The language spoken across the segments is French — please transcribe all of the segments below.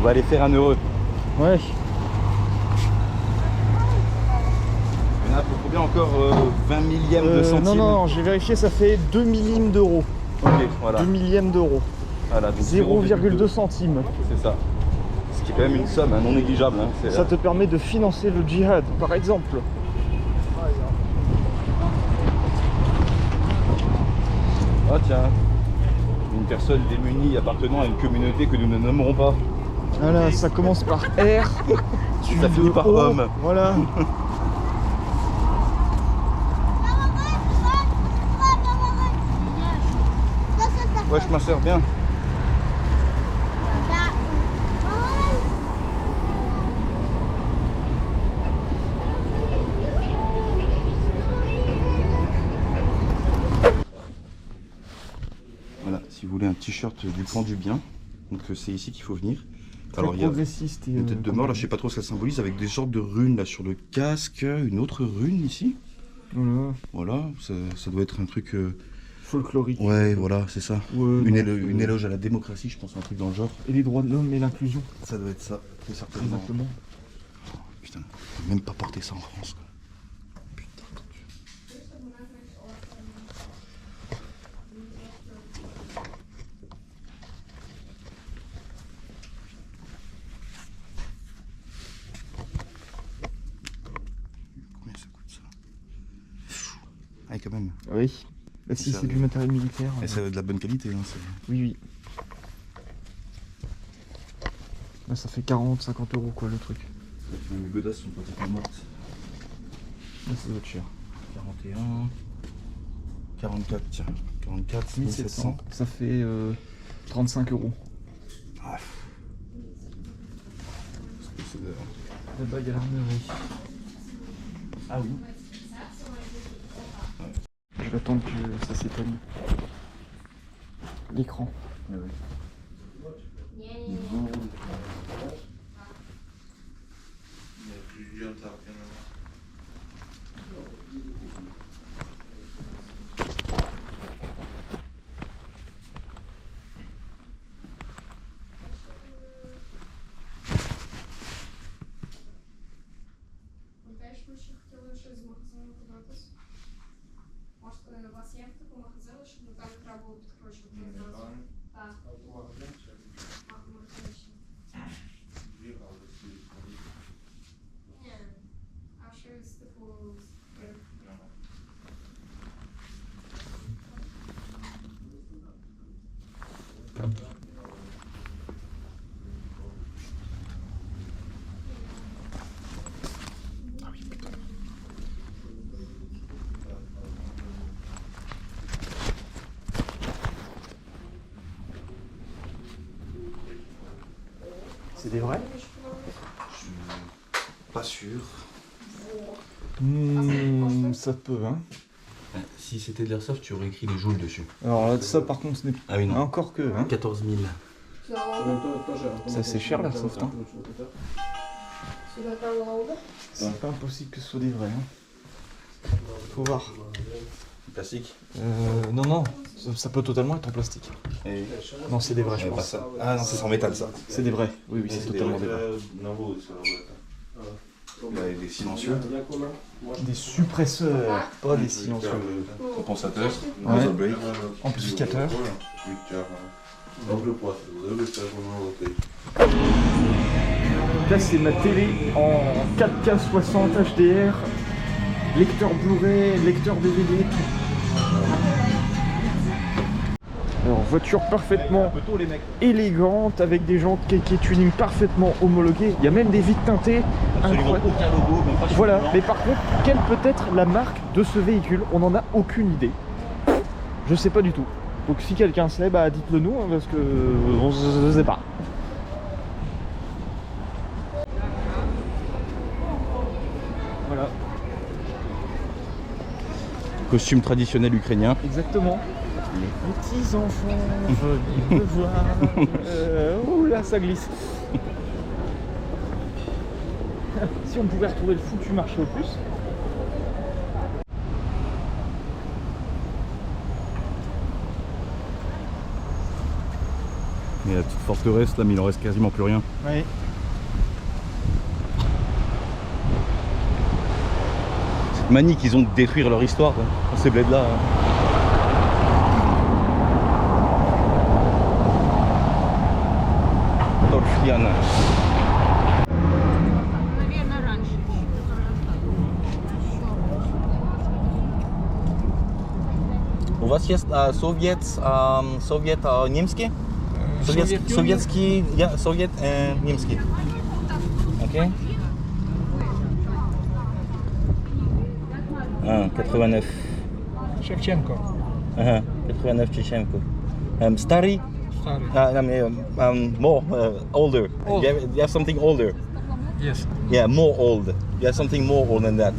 va aller faire un heureux. Ouais. Il y en a pour combien encore 20 millièmes de centimes? Non, j'ai vérifié, ça fait 2 millièmes d'euros. Ok, voilà. 2 millièmes d'euros. Voilà, donc 0,2 centimes. C'est ça. Ce qui est quand même une somme non négligeable. Hein. Ça te permet de financer le djihad, par exemple. Ah tiens, une personne démunie appartenant à une communauté que nous ne nommerons pas. Voilà, ça commence par R, Ça finit par O, homme. Voilà. Ouais, je m'en sers bien. Voilà, si vous voulez un t-shirt du plan du bien, donc c'est ici qu'il faut venir. Alors il y a progressiste et une tête de mort, là je sais pas trop ce que ça symbolise, avec des sortes de runes là sur le casque, une autre rune ici. Voilà, ça doit être un truc... folklorique. Ouais, voilà, c'est ça. Ouais, une éloge à la démocratie, je pense, un truc dans le genre. Et les droits de l'homme et l'inclusion. Ça doit être ça, très certainement. Exactement. Putain, on peut même pas porter ça en France, quoi. Putain. Combien ça coûte ça? Ah, quand même. Oui. Bah, si c'est du matériel militaire. Et c'est de la bonne qualité, hein. Oui. Là, ça fait 40-50 € quoi le truc. Les godasses sont pratiquement mortes. Là, ça doit être cher. 41, 44, tiens. 44, 1700. Ça fait 35 €. Ah. C'est de... Là-bas, il y a l'armurerie. Ah oui. Je vais attendre que ça s'éteigne. L'écran. Ah oui. Может, у вас є в такому магазині, щоб там треба було підкручувати одразу? Так. Ні. А щось типу... C'est des vrais? Je suis pas sûr. Ça peut, hein. Si c'était de l'airsoft, tu aurais écrit les joules dessus. Alors là, ça par contre, ce n'est Ah oui, non. encore que, hein. 14 000. Ça c'est cher l'airsoft, hein. Сюди колода. C'est pas impossible que ce soit des vrais, hein. Faut voir. Plastique. Non, ça peut totalement être en plastique. Et... Non, c'est des vrais, je pas pense. ça. Ah non, c'est en métal ça. C'est des vrais, oui, c'est totalement des vrais. Il y a des silencieux. Des suppresseurs, pas des silencieux. Compensateur. Ouais. Muzzle brake. Amplificateur. Là, c'est ma télé en 4K 60 HDR, lecteur Blu-ray, lecteur DVD, tout. Alors, voiture parfaitement élégante, avec des jantes KK tuning parfaitement homologuées. Il y a même des vitres teintées. Absolument aucun logo, même pas sur Voilà, le blanc. mais par contre, quelle peut être la marque de ce véhicule? On n'en a aucune idée. Je sais pas du tout. Donc si quelqu'un sait, bah dites-le nous, hein, parce que je sais pas. Voilà, Costume traditionnel ukrainien. exactement. Les petits enfants veulent me voir. Ouh là, ça glisse. Si on pouvait retrouver le foutu marché au plus. Il y a toute forteresse là, mais il en reste quasiment plus rien. Oui. Cette manie qu'ils ont de détruire leur histoire, quoi, dans ces bleds là. Torfiana. Наверное, раньше. У вас есть совет немский? Советский, совет немский. Окей. 89. Шевченко. Ага, 89 Шевченко. Старый? Старый. More, older. Old. You have something older. Yes. Yeah, more old. You have something more old than that.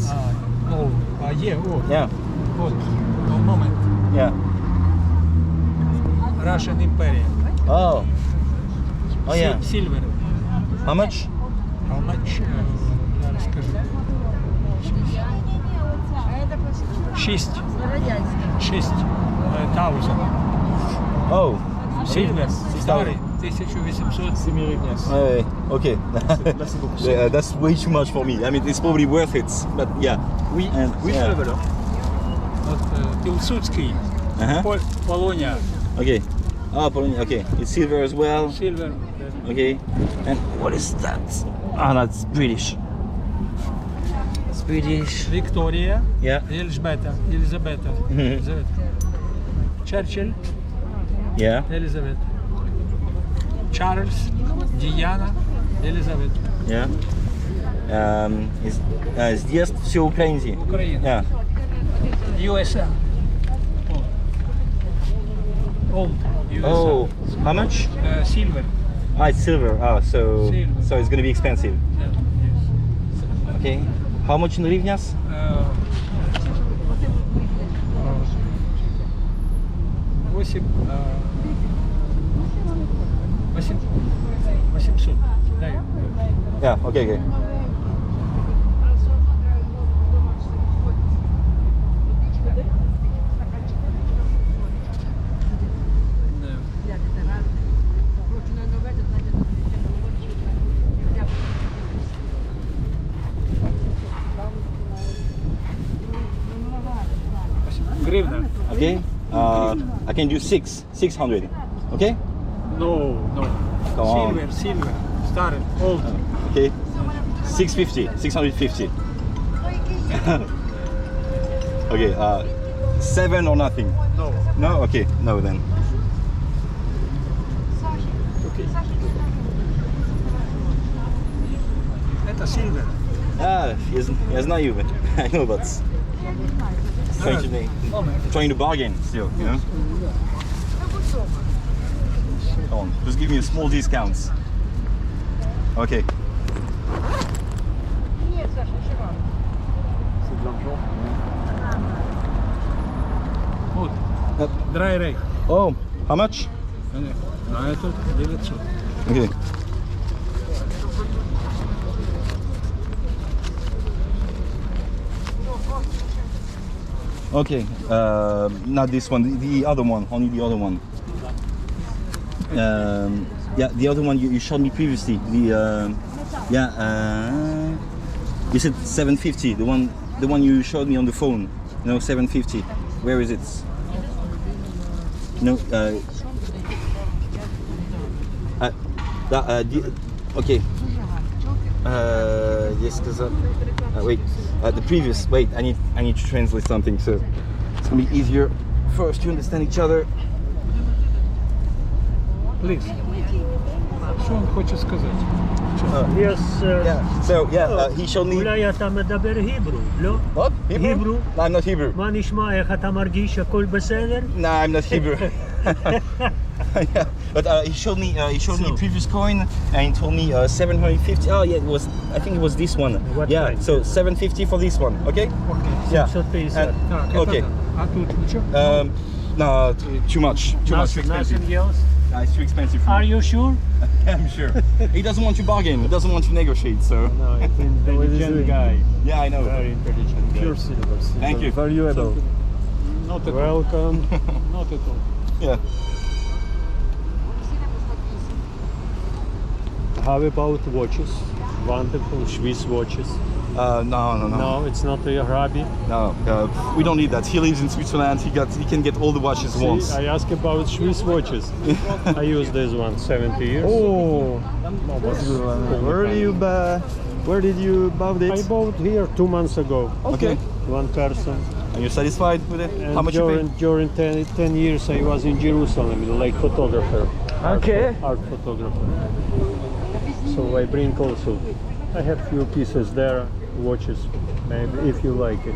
Old. Yeah, old. Yeah, Old. No moment. yeah. Russian Imperial. Oh. Oh yeah. Silver. How much? How much? Зараз скажу. 6,000. Oh. Silver. Старый. 1800. 7 hryvnias. Okay. Merci beaucoup. Yeah, that's way too much for me. I mean, it's probably worth it, but yeah. Oui, And, oui, yeah. c'est la valeur. От Пілсудський. Uh-huh. Полония. Okay. Oh, Polonia. Okay. It's silver as well. Silver. Okay. And what is that? Ah, that's British. It's British. Вікторія. Yeah. Єлизавета. Mhm. Черчилль. Yeah. Елизавета. Чарльз. Діана. Елизавета. Yeah. Здесь все украинцы. Україна. Yeah. USA. Old. USA. Oh, how much? Silver. Ah, it's silver. Ah, so Silver. so it's gonna be expensive. Yes. Okay. How much in hryvnias? 800. Дай. Yeah. Okay. Гривна. Okay. I can do 600. Okay. No. Come on. Silver. Старый. Old. Okay. 650. Okay. 7 or nothing. No. No. Okay. No then. Это silver. Ah, я знаю. I know, but trying to bargain still, you know. Come on, just give me a small discount. Okay. C'est de l'argent. Вот. Dry rake. Oh, how much? А этот 900. Okay. Okay, not this one, the other one, only the other one. Yeah, the other one you showed me previously. The you said 750. The one you showed me on the phone. No, 750. Where is it? No. Okay. Yes, because wait. The previous. Wait, I need to translate something, so it's gonna be easier for us to understand each other. Please. Що він хоче сказати? Yes, Yeah. So he showed me. אולי אתה מדבר היברו, לא? What? Hebrew? Hebrew. No, I'm not Hebrew. מה נשמע, איך אתה מרגיש, הכל בסדר? No, I'm not Hebrew. Yeah, but he showed me a previous coin and he told me 750. Oh yeah, I think it was this one. What Yeah, price? so 750 for this one. Okay? Yeah. 750. Так, Okay. А тут нічого? No, too much. Too expensive. Nothing else? It's too expensive for Are me. you sure? I'm sure. He doesn't want to bargain. He doesn't want to negotiate. So. No, intelligent guy. Yeah, I know. Very intelligent guy. Pure silver. Thank you. Valuable. Not at all. Welcome. Not at all. Yeah. how about watches? Wonderful Swiss watches. No. No, it's not your hobby. No, we don't need that. He lives in Switzerland. He can get all the watches See, once. I ask about Swiss watches. I use this one 70 years. Oh, where did you buy I it? bought here 2 months ago. Okay. One person. And you're satisfied with it? And How much you pay? during 10 years I was in Jerusalem, like photographer. Okay. Art photographer. So I bring also. I have few pieces there, watches, maybe if you like it.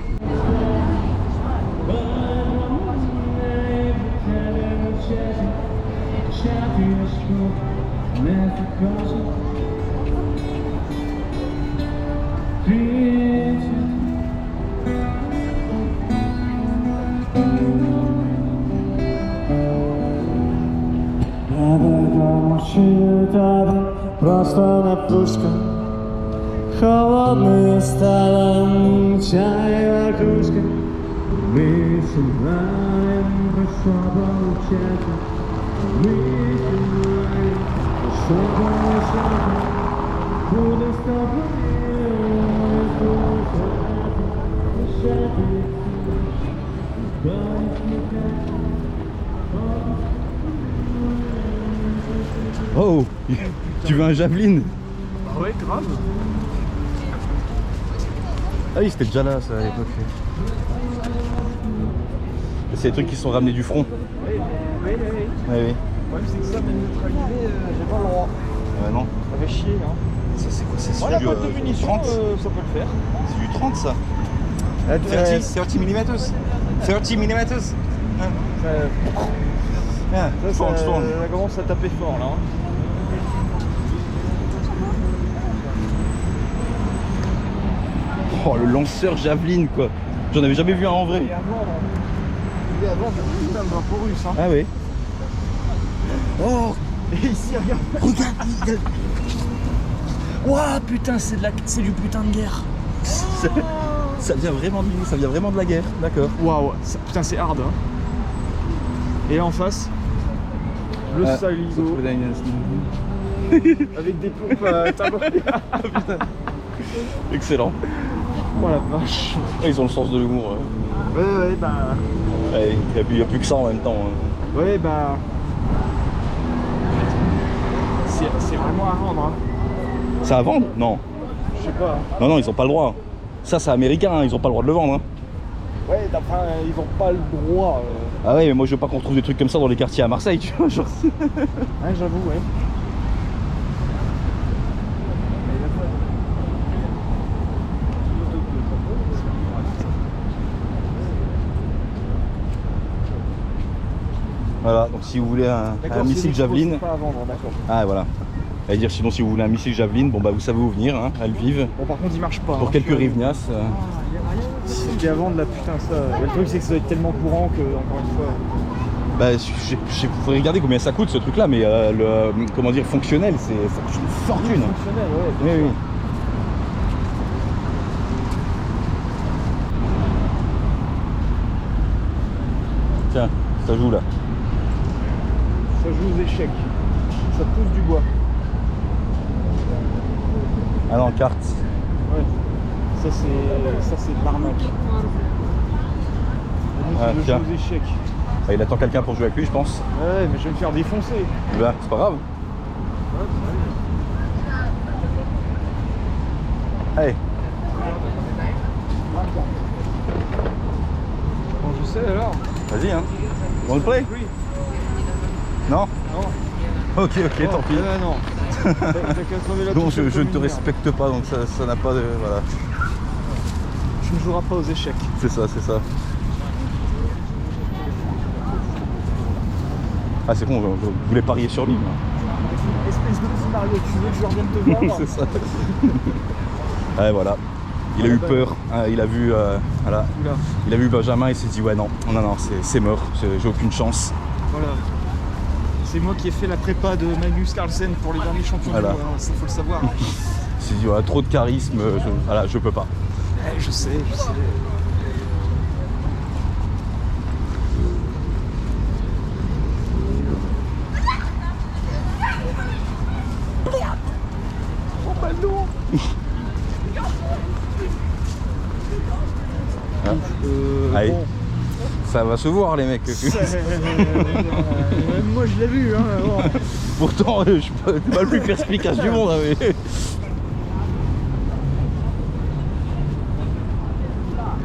Просто на пушка. Холодная стала чайная кружка. Мы знаем, что получается. Мы знаем, что получается. Буду с Oh, tu veux un javelin? Ouais, grave. Ah oui, c'était déjà là, ça, à l'époque. C'est des trucs qui sont ramenés du front. Oui. Oui, oui. Le problème c'est que ça, même neutralisé, j'ai pas le droit. Ouais, non. Ça fait chier, hein. Ça, c'est quoi? C'est Moi, la du boîte de munitions, 30? ça peut le faire. C'est du 30, ça. 30 mm. 30 mm. Yeah, Ça tourne. commence à taper fort, là. Hein. Oh, le lanceur javelin, quoi. J'en avais jamais vu un en vrai. Et avant, j'ai putain de drapeau russe, hein. Ah oui. Oh, Et ici, regarde. regarde. Ouah, putain, c'est du putain de guerre. Ça vient vraiment de la guerre, d'accord. Waouh, putain, c'est hard, hein. Et là, en face, le Saligo avec des pompes Putain. Excellent. Oh la vache. Ils ont le sens de l'humour. Ouais, bah. Ouais, il n'y a plus que ça en même temps. Hein. Ouais, bah. C'est vraiment à vendre, hein. C'est à vendre? Non. Je sais pas. Hein. Non, ils ont pas le droit. Ça, c'est américain, hein. Ils ont pas le droit de le vendre. Hein. Ouais, enfin, ils ont pas le droit. Ah ouais, mais moi je veux pas qu'on retrouve des trucs comme ça dans les quartiers à Marseille, tu vois. Genre... Ouais, j'avoue, ouais. Voilà, donc si vous voulez un missile Javelin. Pas à vendre, d'accord. Ah voilà. À dire sinon si vous voulez un missile Javelin, bon bah vous savez où venir, hein, à Lviv. Bon, par contre, il marche pas. Pour hein, quelques rivnias. Si c'était à vendre, là, putain, ça. Le truc, c'est que ça doit être tellement courant que, encore une fois. Bah, il faudrait regarder combien ça coûte ce truc là, mais comment dire, fonctionnel, ça coûte une fortune. Fonctionnel, ouais. Oui, oui. Tiens, ça joue là. Ça joue aux échecs. Ça pousse du bois. Ah non, carte. Ouais. Ça c'est de l'arnaque. Ah, Le jeu tiens. aux échecs. Ah, il attend quelqu'un pour jouer avec lui, je pense. Ouais, mais je vais me faire défoncer. Bah, c'est pas grave. Allez. Bon, je sais alors. Vas-y, hein. On le play? Oui. Non? Non. Ok, tant pis. Non. T'as qu'à sauver la Bon, touche je ne te commune. respecte pas, donc ça n'a pas de... Voilà. Tu ne joueras pas aux échecs. C'est ça. Ah, c'est bon, je voulais parier sur lui. Moi. Espèce de petit Mario, tu veux que je revienne te voir? C'est ça. Ouais, voilà. Il a eu peur, hein, il a vu, voilà. Oula. Il a vu Benjamin et il s'est dit ouais non, c'est mort, j'ai aucune chance. Voilà. C'est moi qui ai fait la prépa de Magnus Carlsen pour les derniers champions Voilà. du monde, hein, ça faut le savoir. Il s'est dit voilà, trop de charisme, je peux pas. Je sais. Allez. Bon, Ça va se voir les mecs. moi je l'ai vu, hein. Bon. Pourtant, je suis pas le plus perspicace du monde. Hein, mais...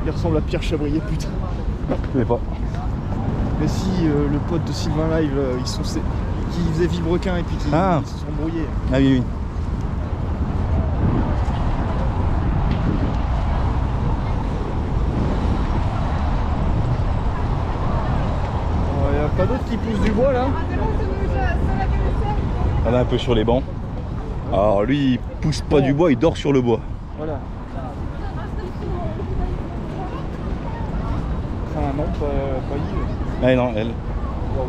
Il ressemble à Pierre Chabrier, putain. Je sais pas. Mais si, le pote de Sylvain Live, qui faisait Vibrequin et puis qui Ah. se sont embrouillés. Ah oui, oui. Il n'y a pas d'autres qui poussent du bois là? On est un peu sur les bancs. Alors lui, il pousse pas du bois, il dort sur le bois. Voilà. Enfin non, pas Yves. Ah non, elle. Wow.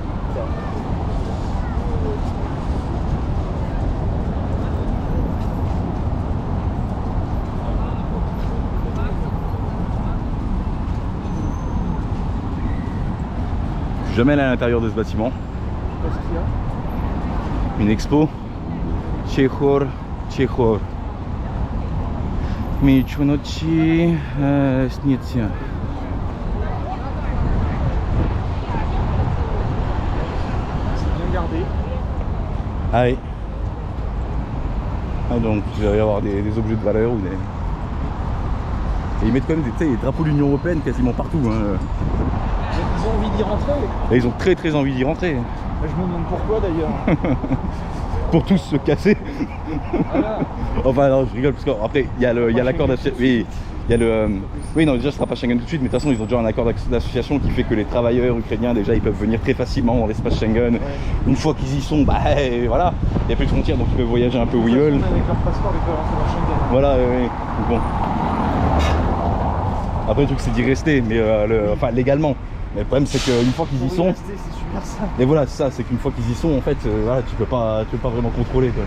Je suis jamais allé à l'intérieur de ce bâtiment. Qu'est-ce qu'il y a? Une expo. Chehor. Michunochi Snitsia. C'est bien gardé. Ah oui. Ah donc il va y avoir des objets de valeur ou des... Et ils mettent quand même des drapeaux de l'Union Européenne quasiment partout. Hein. Ils ont envie d'y rentrer. Et ils ont très envie d'y rentrer. Je me demande pourquoi d'ailleurs. Pour tous se casser. Voilà. Enfin non, je rigole parce qu'après il y a l'accord d'association. Oui, il y a le. Oui non déjà ce sera pas Schengen tout de suite, mais de toute façon ils ont déjà un accord d'association qui fait que les travailleurs ukrainiens déjà ils peuvent venir très facilement dans l'espace Schengen. Ouais. Une fois qu'ils y sont, bah voilà, il n'y a plus de frontières donc ils peuvent voyager un peu où ils veulent. Avec leur passeport, ils peuvent rentrer dans Schengen. Voilà, oui. Donc bon. Après le truc c'est d'y rester, mais enfin légalement. Mais le problème c'est qu'une fois qu'ils y sont. Rester, c'est super ça. Et voilà, c'est ça, c'est qu'une fois qu'ils y sont, en fait, voilà, tu peux pas vraiment contrôler, quoi.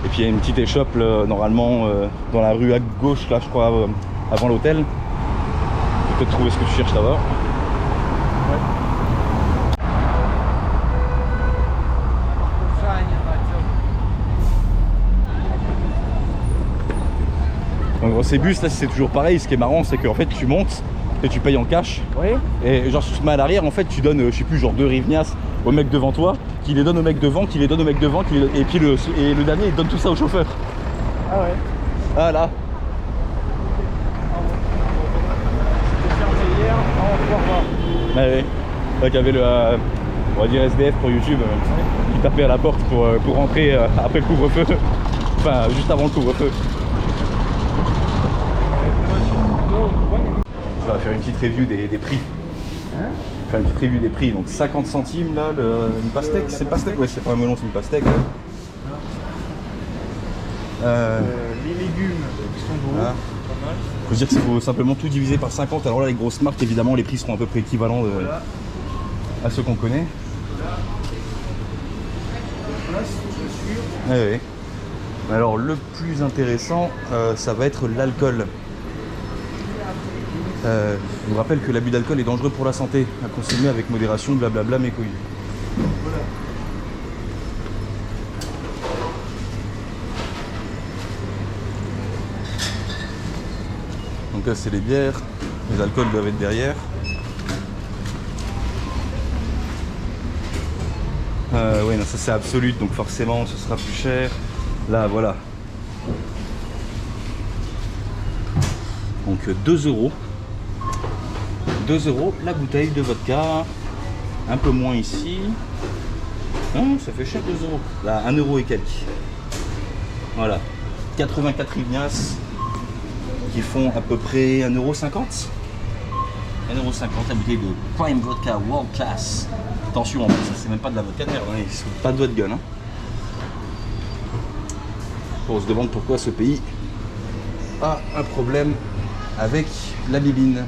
Et puis il y a une petite échoppe, là, normalement, dans la rue à gauche, là, je crois, avant l'hôtel. Tu peux peut-être trouver ce que tu cherches là-bas. Donc dans ces bus là c'est toujours pareil, ce qui est marrant c'est qu'en fait tu montes et tu payes en cash. Ouais. Et genre si tu te mets à l'arrière en fait tu donnes je sais plus genre 2 rivnias au mec devant toi, qui les donne au mec devant, qui les donne au mec devant, et puis le dernier il donne tout ça au chauffeur. Ah ouais. Ah là. C'était fermé hier, on va voir. Ouais, ouais. Là qu'il y avait le on va dire SDF pour YouTube qui tapait à la porte pour rentrer après le couvre-feu. Enfin juste avant le couvre-feu. On va faire une petite review des prix. Hein? Faire une petite review des prix. Donc 50 centimes là, une pastèque. C'est une pastèque? Ouais, c'est pas un melon, c'est une pastèque. Les légumes qui sont beaux. Voilà. Pas mal. Faut se dire qu'il faut simplement tout diviser par 50. Alors là, les grosses marques, évidemment, les prix seront à peu près équivalents à ceux qu'on connaît. Voilà, c'est tout sûr. Ouais, ouais. Alors le plus intéressant, ça va être l'alcool. Je vous rappelle que l'abus d'alcool est dangereux pour la santé, à consommer avec modération, blablabla, mes couilles. Donc là c'est les bières, les alcools doivent être derrière. Oui, non, ça c'est absolute, donc forcément ce sera plus cher. Là voilà. Donc 2 €. 2 € la bouteille de vodka. Un peu moins ici. Non, ça fait cher 2 €. Là, 1 € et quelques. Voilà. 84 rivnias qui font à peu près 1,50 €. 1,50 € la bouteille de Prime Vodka World Class. Attention, en plus, ça c'est même pas de la vodka de merde, hein. Ils sont pas de votre gueule. Hein. On se demande pourquoi ce pays a un problème avec la bibine.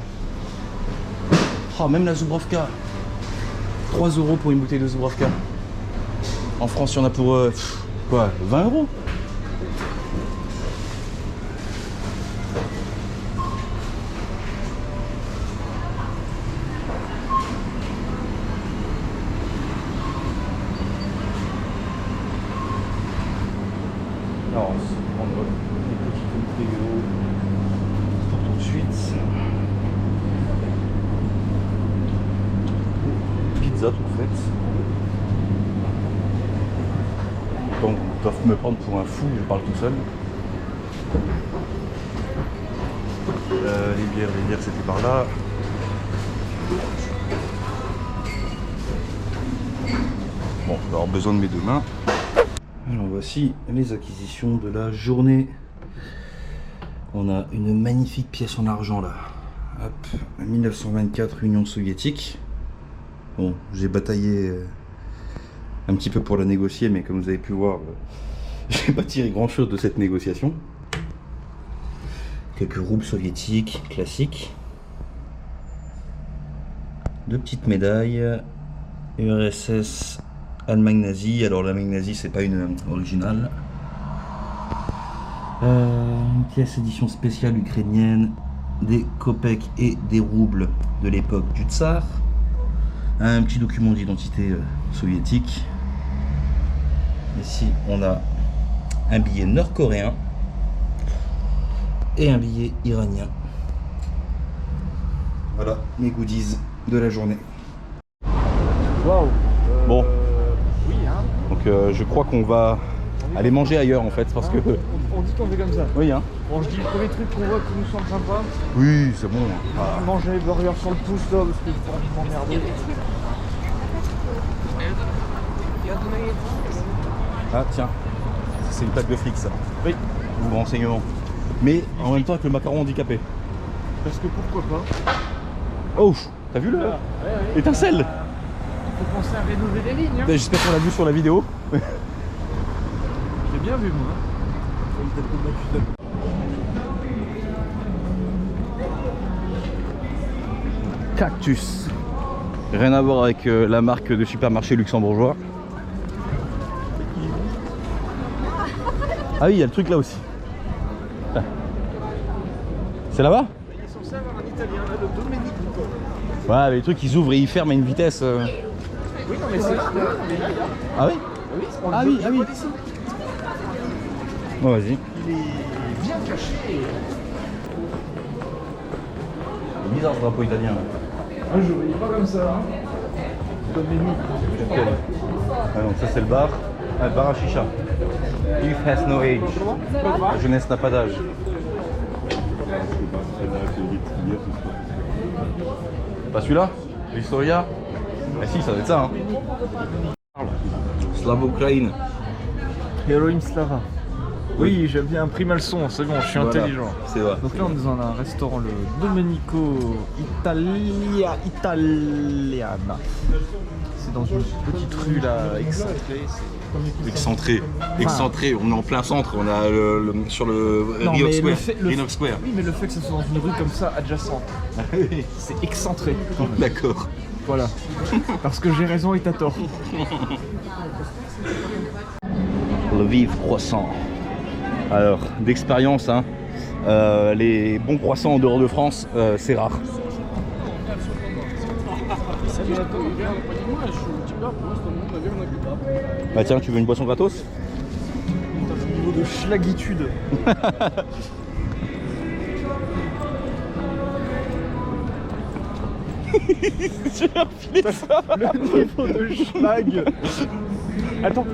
Oh, même la Zubrovka. 3 € pour une bouteille de Zubrovka. En France, il y en a pour quoi, 20 €. Alors, on va prendre les petites vidéos pour tout de suite. Pizza toute faite. Donc, ils doivent me prendre pour un fou, je parle tout seul. Les bières, c'était par là. Bon, je vais avoir besoin de mes deux mains. Alors voici les acquisitions de la journée. On a une magnifique pièce en argent là. Hop, 1924 Union soviétique. Bon, j'ai bataillé un petit peu pour la négocier, mais comme vous avez pu voir, j'ai pas tiré grand chose de cette négociation. Quelques roubles soviétiques classiques. Deux petites médailles. URSS, Allemagne nazie. Alors l'Allemagne nazie, c'est pas une originale. Une pièce édition spéciale ukrainienne, des kopecks et des roubles de l'époque du tsar. Un petit document d'identité soviétique. Ici, on a un billet nord-coréen et un billet iranien. Voilà mes goodies de la journée. Waouh. Bon. Oui, hein. Donc je crois qu'on va aller manger ailleurs en fait parce que... On dit qu'on fait comme ça. Oui hein. Bon, je dis le premier truc qu'on voit qui nous semble sympa. Oui c'est bon. Ah. Manger les burgers sur le pouce là parce que j'ai pas envie de m'emmerder. Ah tiens, c'est une plaque de fric ça. Oui. Ou renseignement. Mais en même temps avec le macaron handicapé. Parce que pourquoi pas. Oh, t'as vu le étincelle? Faut penser à rénover les lignes. Hein. J'espère qu'on l'a vu sur la vidéo. J'ai bien vu moi. Cactus. Rien à voir avec la marque de supermarché luxembourgeois. Ah oui, il y a le truc là aussi. Ah. C'est là-bas? Il est censé avoir un italien là, le Domenico. Ouais, mais les trucs ils ouvrent et ils ferment à une vitesse. Oui, non mais c'est là. Ah oui? Oui, Ah oui, ah oui. Bon, vas-y. Il est bien caché. C'est bizarre ce drapeau italien là. Ah, je voyais pas comme ça. Hein. Domenico. Lequel? Ah non, ça c'est le bar. Ah, le bar à chicha. Youth has no age. La jeunesse n'a pas d'âge. Pas celui-là? L'Historia? Ah si, ça doit être ça hein. Slava Ukraine. Heroim Slava. Oui, j'aime bien imprimer le son, c'est bon, je suis Voilà, intelligent. c'est vrai. Donc là on est dans un restaurant, le Domenico Italiana. C'est dans une petite rue là, excentrée. Excentré. Excentré, on est en plein centre, on a sur le Non, Rio mais Square. le fait- Rio Square. Oui, mais le fait que ce soit dans une rue comme ça, adjacente, c'est excentré. quand même. D'accord. Voilà. Parce que j'ai raison et t'as tort. Le Vive Croissant. Alors, d'expérience, hein, les bons croissants en dehors de France, c'est rare. Bah tiens, tu veux une boisson gratos? Niveau de schlagitude. Le niveau de schlag. Attends.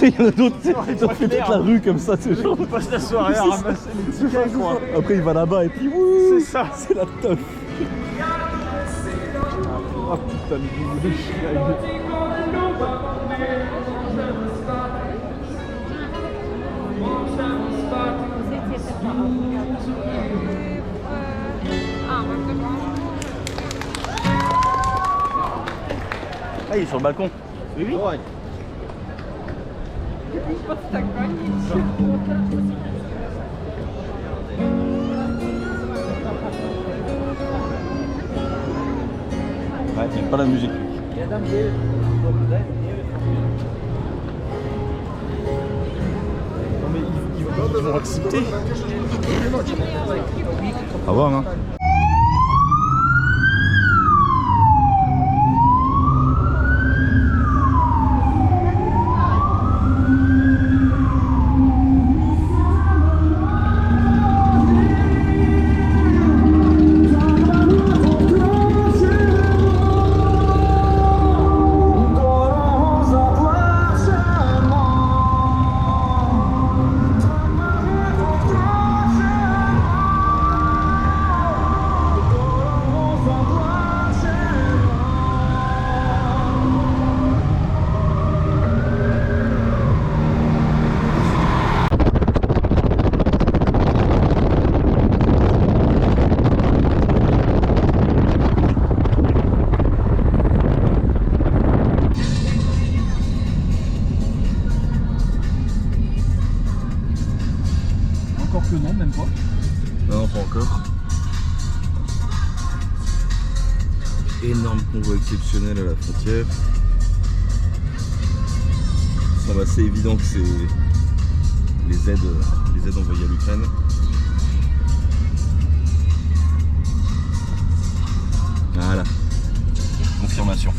Il y en a d'autres, ils ont fait toute la rue comme ça, c'est genre. On passe la soirée à ramasser les petits cailloux, quoi. Après il va là-bas et puis wouh, C'est ça. c'est la teuf. Oh putain, le niveau de schlag. Ah, il est sur le balcon. Oui, oui. Ouais, il aime pas la musique. Non mais ils vont accepter. À voir, hein. encore que non, même pas. Non, pas encore. Énorme convoi exceptionnel à la frontière. Il semble assez évident que c'est les aides envoyées à l'Ukraine. Voilà. Confirmation.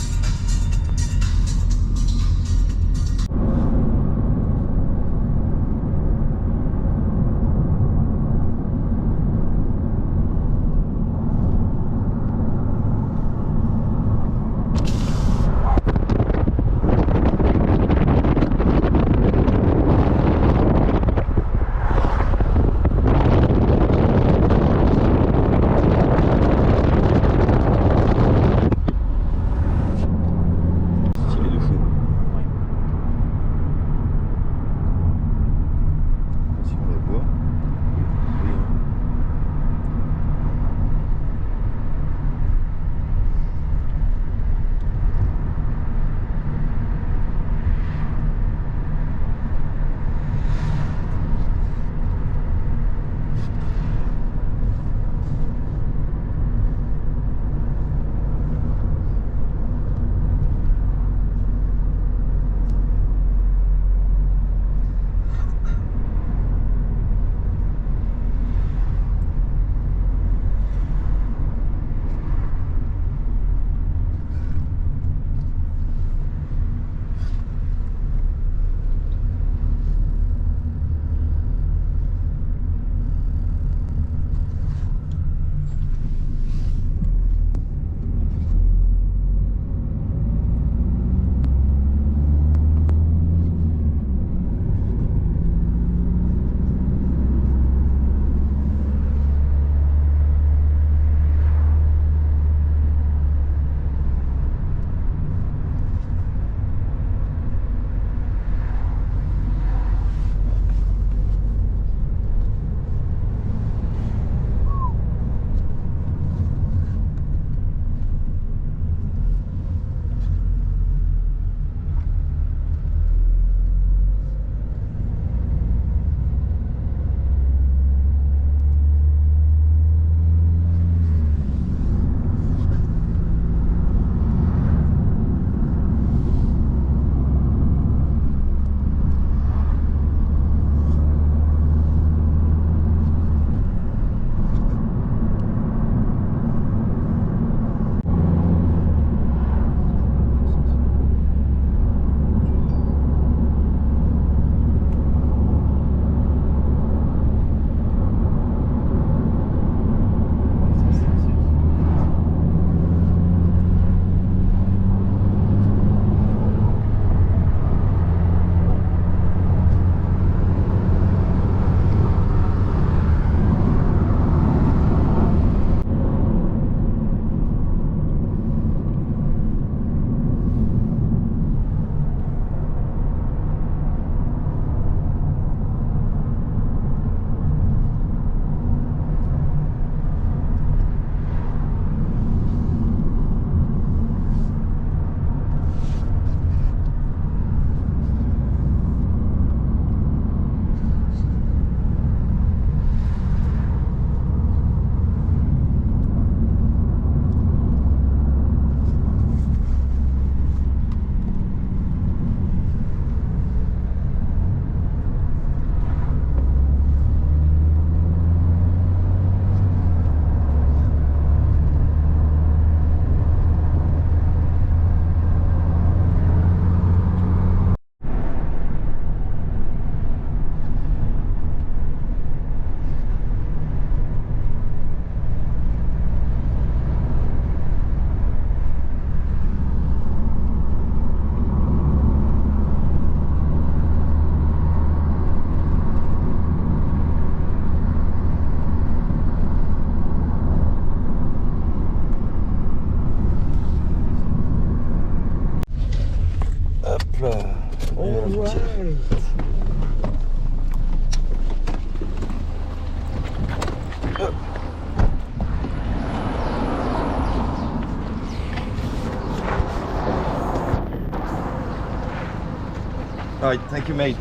Alright, thank you, mate.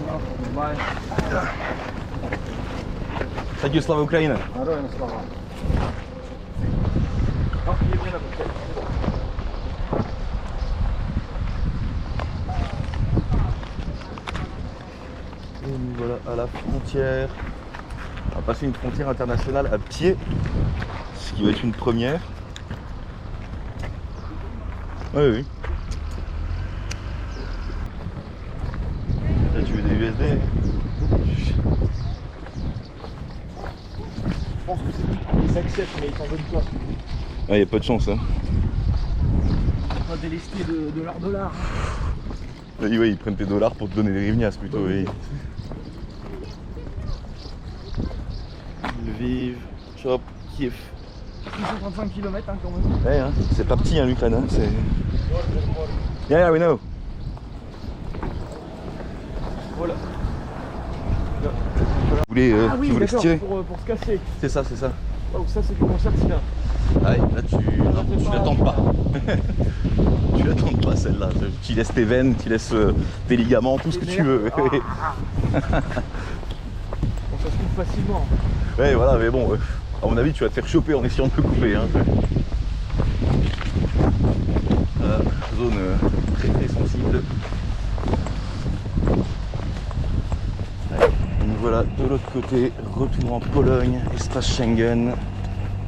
Thank you, Slava Ukraine. Героям слава. Ah, il est bien là, ok. Et nous voilà à la frontière. On va passer une frontière internationale à pied, ce qui va être une première. Oui, oui. Là, tu veux des USB? Je pense que ils acceptent, mais ils t'en donnent pas. Ah, y a pas de chance, hein. On va délester de leurs dollars. Oui, oui, ils prennent tes dollars pour te donner des rivnias plutôt, oui. Lviv, Chop, Kiev. 635 km hein, quand même. Ouais, hein, c'est pas petit, hein, l'Ukraine, hein, c'est... Yeah, we know. Voilà. Vous voulez, Ah oui, tu voulais d'accord, tirer? pour se casser. C'est ça, c'est ça. Oh, ça c'est du concert sida. Ah ouais, là tu l'attends pas. Tu l'attends pas celle-là. Tu laisses tes veines, tu laisses tes ligaments, tout ce que tu veux. Bon, ça se coupe facilement. Ouais, voilà, mais bon, à mon avis, tu vas te faire choper en essayant de le couper. Hein. Zone très très sensible. Ouais. Donc voilà, de l'autre côté, retour en Pologne, espace Schengen.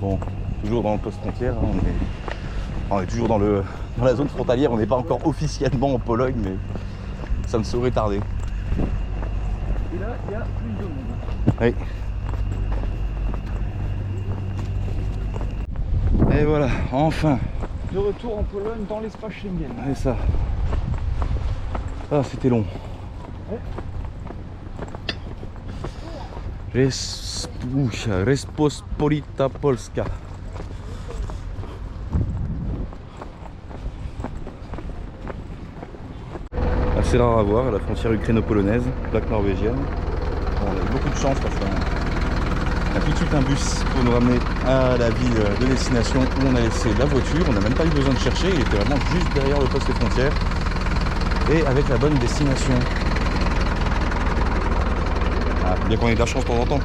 Bon, toujours dans le poste frontière, hein, on est toujours dans la zone frontalière, on n'est pas encore officiellement en Pologne, mais ça ne saurait tarder. Et là, il y a plus de monde. Oui. Et voilà, enfin, De retour en Pologne dans l'espace Schengen. c'est ça. Ah, c'était long. Ouais. Respospolita Polska. Assez rare à voir à la frontière ukraino-polonaise, plaque norvégienne. Bon, on a eu beaucoup de chance parce qu'on a tout de suite un bus pour nous ramener à la ville de destination où on a laissé la voiture. On n'a même pas eu besoin de chercher, il était vraiment juste derrière le poste frontière et avec la bonne destination. Ah, bien qu'on ait de la chance de temps en temps.